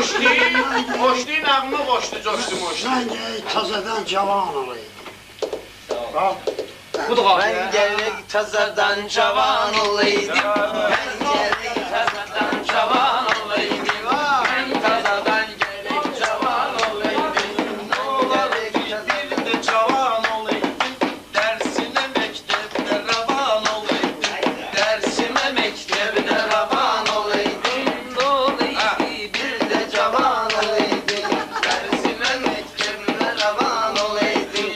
Qoşdu, nəğmə qoşdu, coşdu, moşdu. Mən təzədən cavan olayım. Ben gerek tazadan cavan olaydım. Ben gerek tazadan cavan olaydım. Ben tazadan gerek cavan olaydım. Gerek bir de cavan olaydım. Dersime mektepte ravan olaydım. Dersime mektepte ravan olaydım. Bir de cavan olaydım. Dersime mektepte ravan olaydım.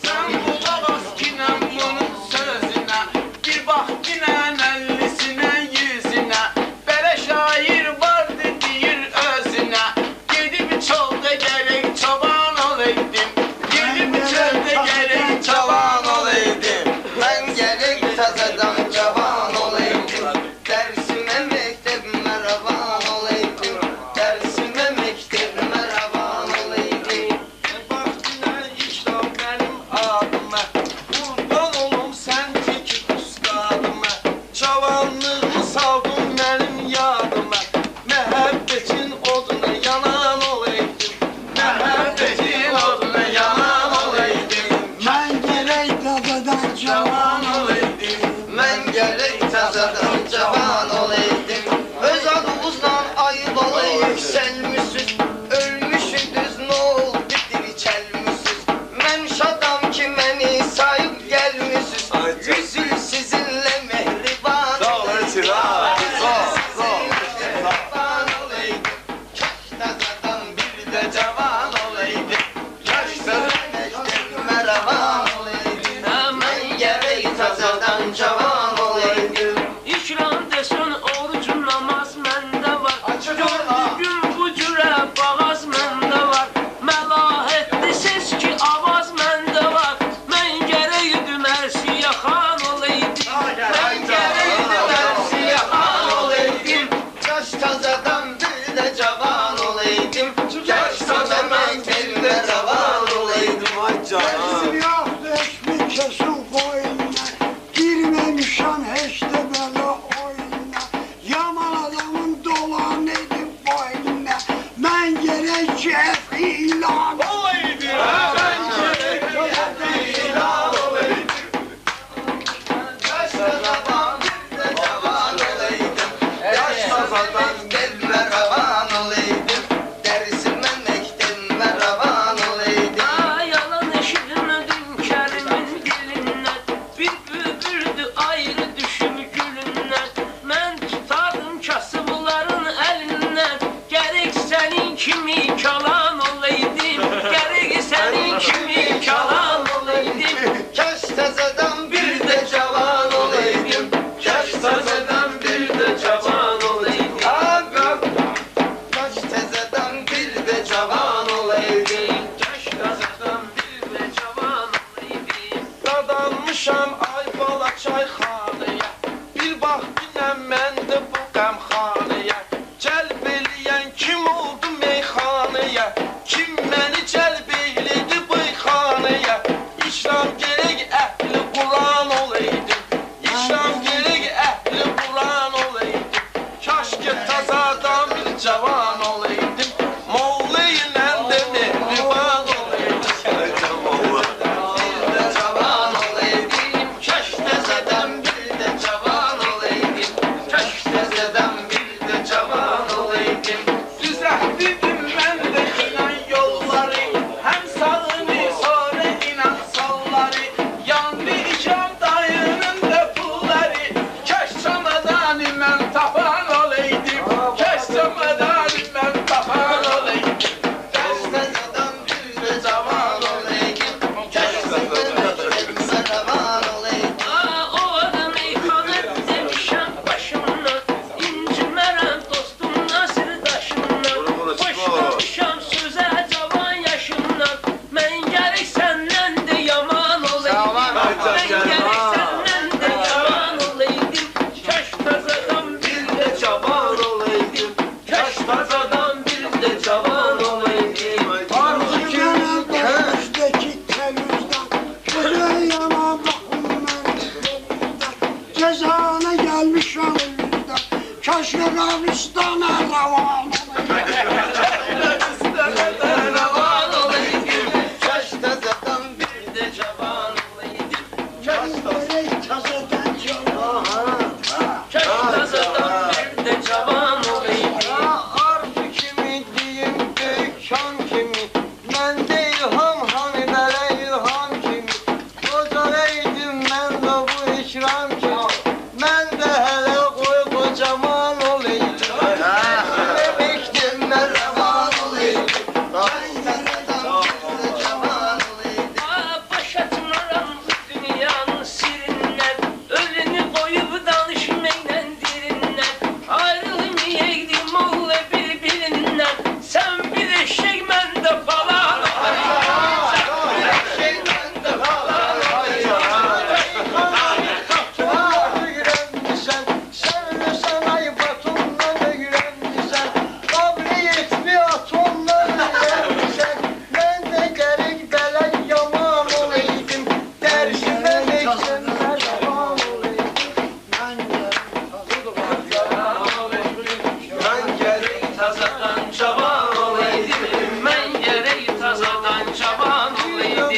Sən qulaq as kinəm bunun sözünə, bir bax kinən 50-sinə, 100-inə. Belə şair vardı deyir özünə, gedib çöldə gərək çoban olaydım. Gedib çöldə gərək çoban olaydım. Ben gerek tazadan cavan olaydım. Dersime mektebime ravan olaydım. Dersime mektebime ravan olaydım. Baktına işte benim adıma. Kurban olum sen teki ustadıma. Cavanlığımı saldın benim yadıma. Məhəbbətin oduna yanan olaydım. Məhəbbətin oduna yanan olaydım. Mən gərək təzədən cavan olaydım. Mən gərək təzədən cavan olaydım. Öz adımızdan ayıbalı yüksəlmişsiniz. Ölmüşsünüz, nə oldu dirçəlmişsiniz. Mən şadam ki, məni sayıb gəlmişsiniz. Üzül sizinlə mehriban olaydım. Cavan olaydım. Kaş təzədən bir də cavan olaydım. Kaş məktəbimə ravan olaydım. Mən gərək təzədən cavan olaydım. İkram desən orucun namaz məndə var. Gördüyüm bu cürə bağaz məndə var. Məlahətli ses ki avaz məndə var. Mən gərək dümərsiyə xan olaydım. Mən gərək dümərsiyə xan kaş Yunanistan'a ravan Ravan olaydım, kaş tazadan bir de cavan olaydım. Gerek tazadan cavan. Kaş tazadan bir de cavan olaydım. Arzu kimi diyeyim dükkan kimi ben de ilham hani böyle ilham kimi kocalaydım ben de bu ikram kimi ben de hele koy kocaman olaydım bebektim ben zaman olaydım Başa tınaran dünyanın sirinden, ölünü koyup danışmayla dirinden, ayrılım yeydim oğlu birbirinden, sen bir eşek ben de falan tazadan cavan olaydım, ben gerek tazadan cavan olaydım.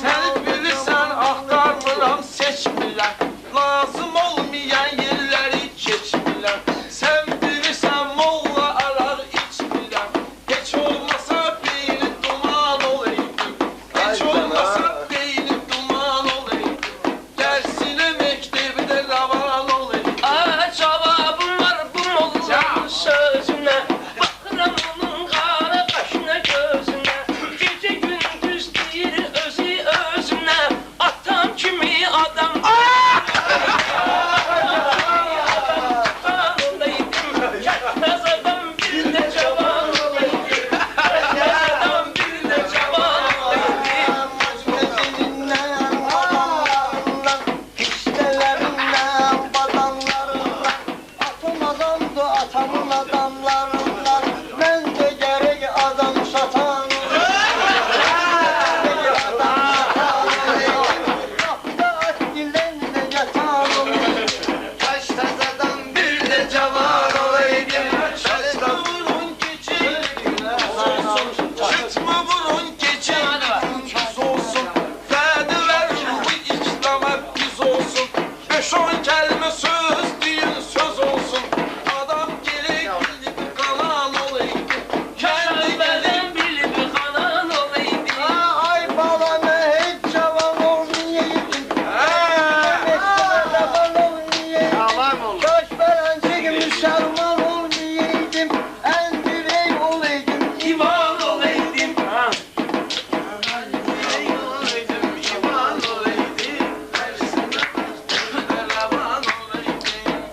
Sen bilirsən axtarmıram seçmirlər Lazım olmayan yerləri keçmirlər Sən bilirsən molla arar içmirlər Heç olmasa beyni duman olaydım Heç olmasa beyni duman olaydım Dərsinə məktəbdə ravan olaydım Cevabım var bu mollanın sözüne, bakıram onun kara kaşına gözüne, gece gündüz değil özü özüne, atam kimi adam olaydım, kazadan bir de cavan olaydım, kazadan bir de cavan olaydım. Atamın adamlarından ben de gerek adam satan Kaş tazadan bir de cavan olaydım Çıtma vurun Çıtma vurun geceydi gündüz olsun Fədi ver ruhu İslam'a biz olsun 5-10 kəlmə söz deyin söz olsun Adam gerek bilib qalan olaydı Kendi Benden bilip kanan olaydım. Ay balana hiç cavan olmayaydım Cavan olmayaydım Kaş falan Müslüman olmayaydım En direy olaydım İman olaydım.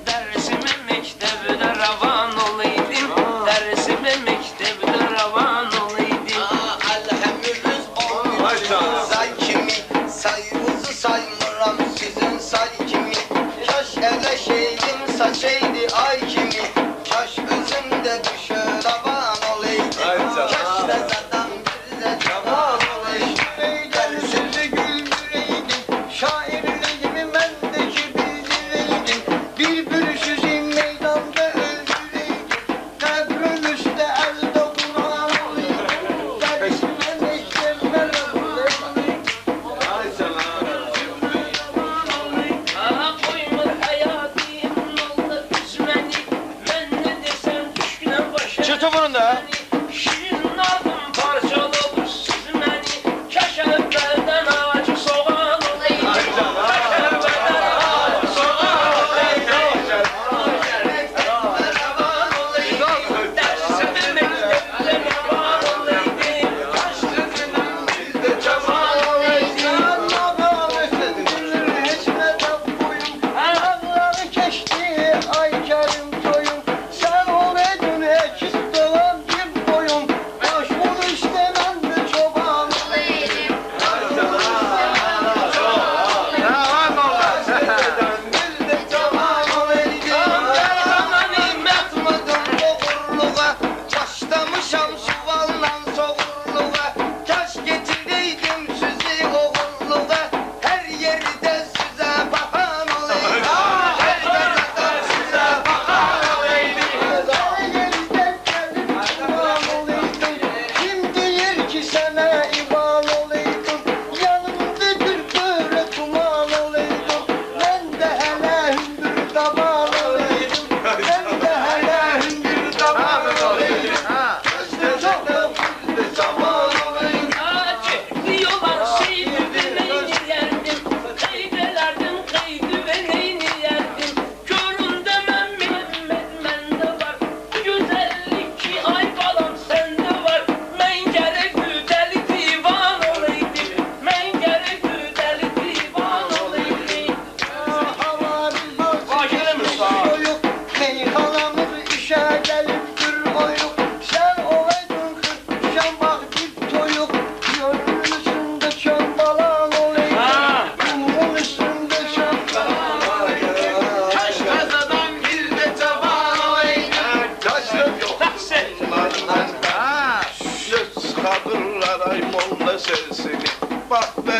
Dersime mektebde ravan olaydım. Dersime mektebde ravan olaydım. Alhemimiz olmuyor say kimi Sayımızı saymıram sizin say kimi Kaş eleşeydim saçeydi ay kimi Kaş özümde düşür tavan olaydı Kaş tazadan bir de cavan olaydı Dersimi güldüreydim Şairliğimi mendeki bildireydim Bir bürüşüzü meydanda öldüreydim Kabrin üstte elde Kur'an olaydı Dersime mektebime olaydı Koymur hayatım oldu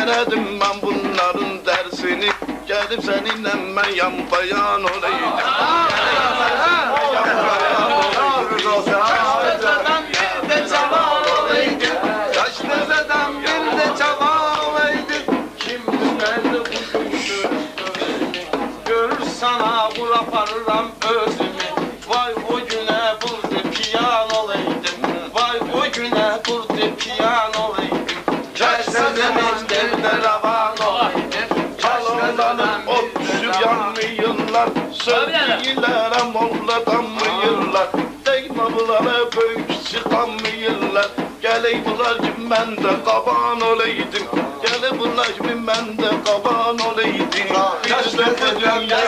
Öğrenedim ben bunların dersini. Gelip seninle ben yan bayan olaydım. Kaç dededen bir de çaban olaydım. Şimdi ben de bu görür sana vur aparıram özümü. Vay o güne vurdu piyan olaydım. Vay o güne vurdu piyan olaydım. Keşfedemin devde ravan olaydım. Çalonlanıp ot düşüp yanmıyorlar. Söyleyilere molladan mıyırlar. Değmabılara büyük çıkamıyorlar. Geley bunlar ki ben de kaban olaydım. Geley bunlar ki ben de kaban olaydım. Yaşlı bu dünya.